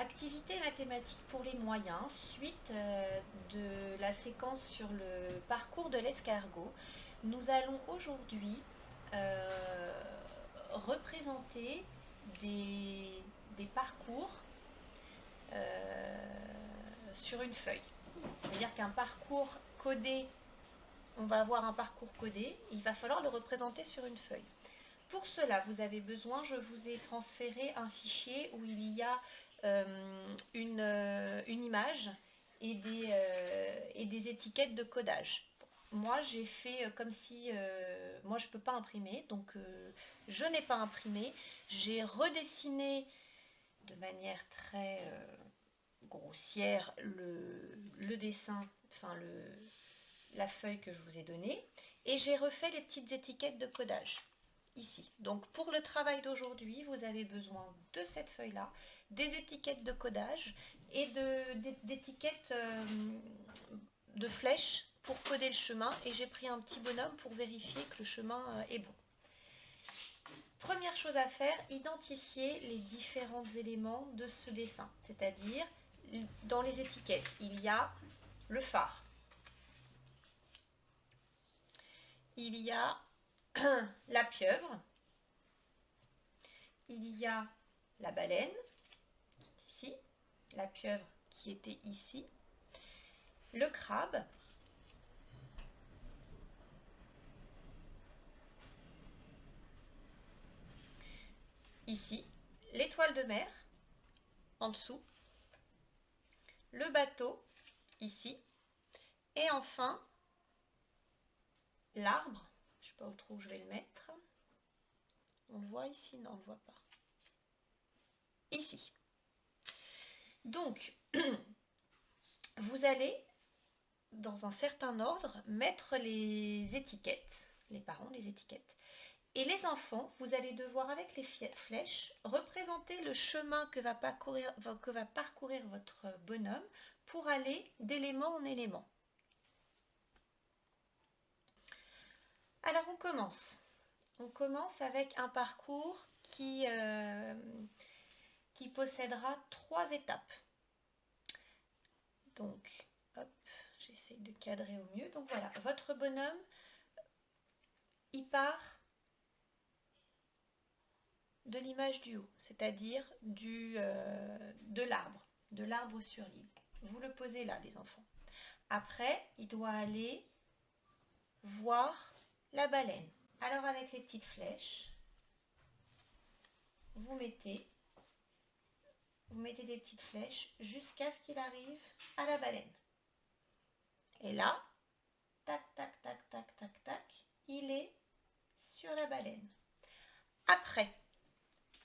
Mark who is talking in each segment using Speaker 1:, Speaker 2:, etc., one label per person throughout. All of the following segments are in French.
Speaker 1: Activité mathématique pour les moyens, suite de la séquence sur le parcours de l'escargot. Nous allons aujourd'hui représenter des parcours sur une feuille. C'est-à-dire qu'un parcours codé, on va avoir un parcours codé, il va falloir le représenter sur une feuille. Pour cela, vous avez besoin, je vous ai transféré un fichier où il y a une image et des étiquettes de codage. Moi, j'ai fait comme si... moi, je ne peux pas imprimer, donc je n'ai pas imprimé. J'ai redessiné de manière très grossière le dessin, enfin la feuille que je vous ai donnée, et j'ai refait les petites étiquettes de codage. Ici. Donc pour le travail d'aujourd'hui, vous avez besoin de cette feuille-là, des étiquettes de codage et d'étiquettes de flèches pour coder le chemin. Et j'ai pris un petit bonhomme pour vérifier que le chemin est bon. Première chose à faire, identifier les différents éléments de ce dessin. C'est-à-dire, dans les étiquettes, il y a le phare. Il y a la pieuvre. Il y a la baleine, ici, la pieuvre qui était ici, le crabe, ici, l'étoile de mer, en dessous, le bateau, ici, et enfin, l'arbre, je ne sais pas où trop je vais le mettre, on le voit ici, non on ne le voit pas, ici. Donc, vous allez, dans un certain ordre, mettre les étiquettes, les parents, les étiquettes. Et les enfants, vous allez devoir, avec les flèches, représenter le chemin que va parcourir votre bonhomme pour aller d'élément en élément. Alors on commence. On commence avec un parcours qui possédera 3 étapes. Donc, hop, j'essaye de cadrer au mieux. Donc voilà, votre bonhomme, il part de l'image du haut, c'est-à-dire de l'arbre sur l'île. Vous le posez là, les enfants. Après, il doit aller voir la baleine. Alors avec les petites flèches, vous mettez des petites flèches jusqu'à ce qu'il arrive à la baleine. Et là, tac, tac, tac, tac, tac, tac, il est sur la baleine. Après,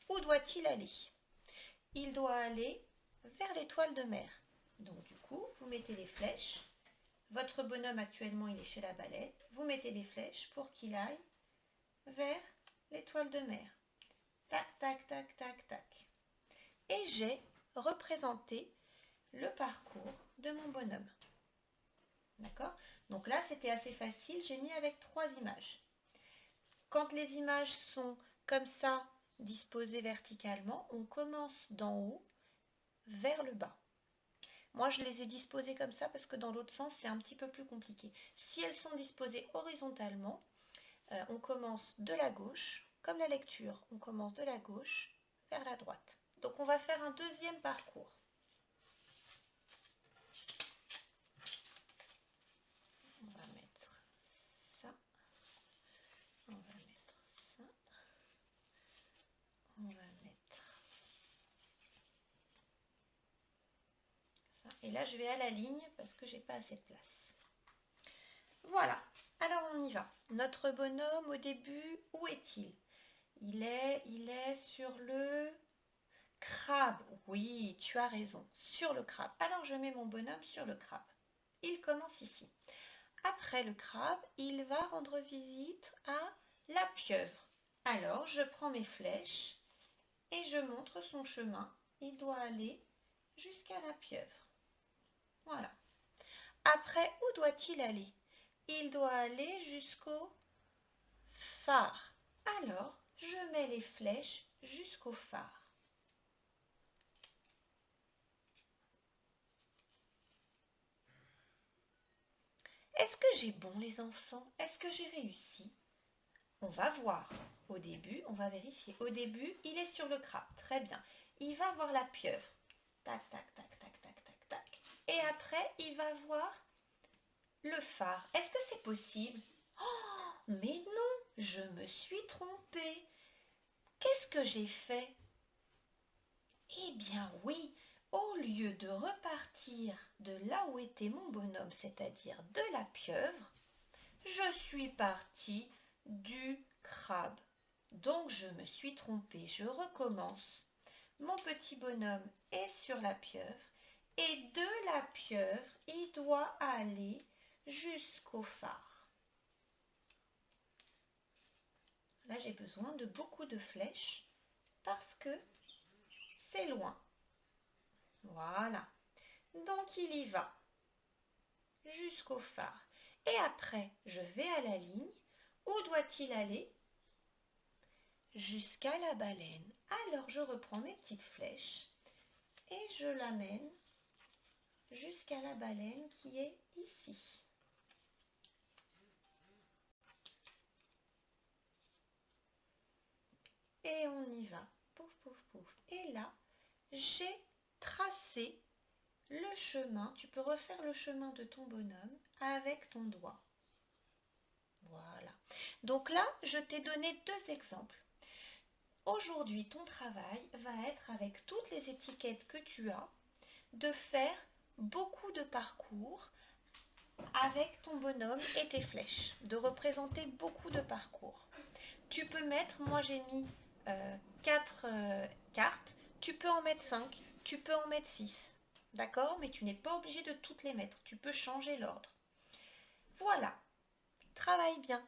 Speaker 1: où doit-il aller? Il doit aller vers l'étoile de mer. Donc du coup, vous mettez les flèches. Votre bonhomme actuellement, il est chez la baleine. Vous mettez des flèches pour qu'il aille vers l'étoile de mer. Tac, tac, tac, tac, tac. Et j'ai représenté le parcours de mon bonhomme. D'accord? Donc là, c'était assez facile. J'ai mis avec 3 images. Quand les images sont comme ça, disposées verticalement, on commence d'en haut vers le bas. Moi, je les ai disposées comme ça parce que dans l'autre sens, c'est un petit peu plus compliqué. Si elles sont disposées horizontalement, on commence de la gauche, comme la lecture, on commence de la gauche vers la droite. Donc on va faire un deuxième parcours. On va mettre ça. On va mettre ça. On va mettre ça. Et là, je vais à la ligne parce que j'ai pas assez de place. Voilà. Alors on y va. Notre bonhomme au début, où est-il? Il est sur le crabe. Oui, tu as raison, sur le crabe. Alors je mets mon bonhomme sur le crabe. Il commence ici. Après le crabe, il va rendre visite à la pieuvre. Alors je prends mes flèches et je montre son chemin. Il doit aller jusqu'à la pieuvre. Voilà. Après, où doit-il aller? Il doit aller jusqu'au phare. Alors, je mets les flèches jusqu'au phare. Est-ce que j'ai bon les enfants? Est-ce que j'ai réussi? On va voir. Au début, on va vérifier. Au début, il est sur le crabe. Très bien. Il va voir la pieuvre. Tac, tac, tac, tac, tac, tac, tac. Et après, il va voir le phare. Est-ce que c'est possible? Oh, mais non, je me suis trompée. Qu'est-ce que j'ai fait? Eh bien oui, au lieu de repartir de là où était mon bonhomme, c'est-à-dire de la pieuvre, je suis partie du crabe. Donc je me suis trompée, je recommence. Mon petit bonhomme est sur la pieuvre et de la pieuvre, il doit aller jusqu'au phare. Là, j'ai besoin de beaucoup de flèches parce que c'est loin. Voilà. Donc il y va jusqu'au phare. Et après, je vais à la ligne. Où doit-il aller? Jusqu'à la baleine. Alors je reprends mes petites flèches et je l'amène jusqu'à la baleine qui est ici. Et on y va. Pouf, pouf, pouf. Et là, j'ai tracé le chemin. Tu peux refaire le chemin de ton bonhomme avec ton doigt. Voilà. Donc là, je t'ai donné 2 exemples. Aujourd'hui, ton travail va être, avec toutes les étiquettes que tu as, de faire beaucoup de parcours avec ton bonhomme et tes flèches, de représenter beaucoup de parcours. Tu peux mettre, moi j'ai mis 4 cartes, tu peux en mettre 5, tu peux en mettre 6, d'accord? Mais tu n'es pas obligé de toutes les mettre, tu peux changer l'ordre. Voilà, travaille bien.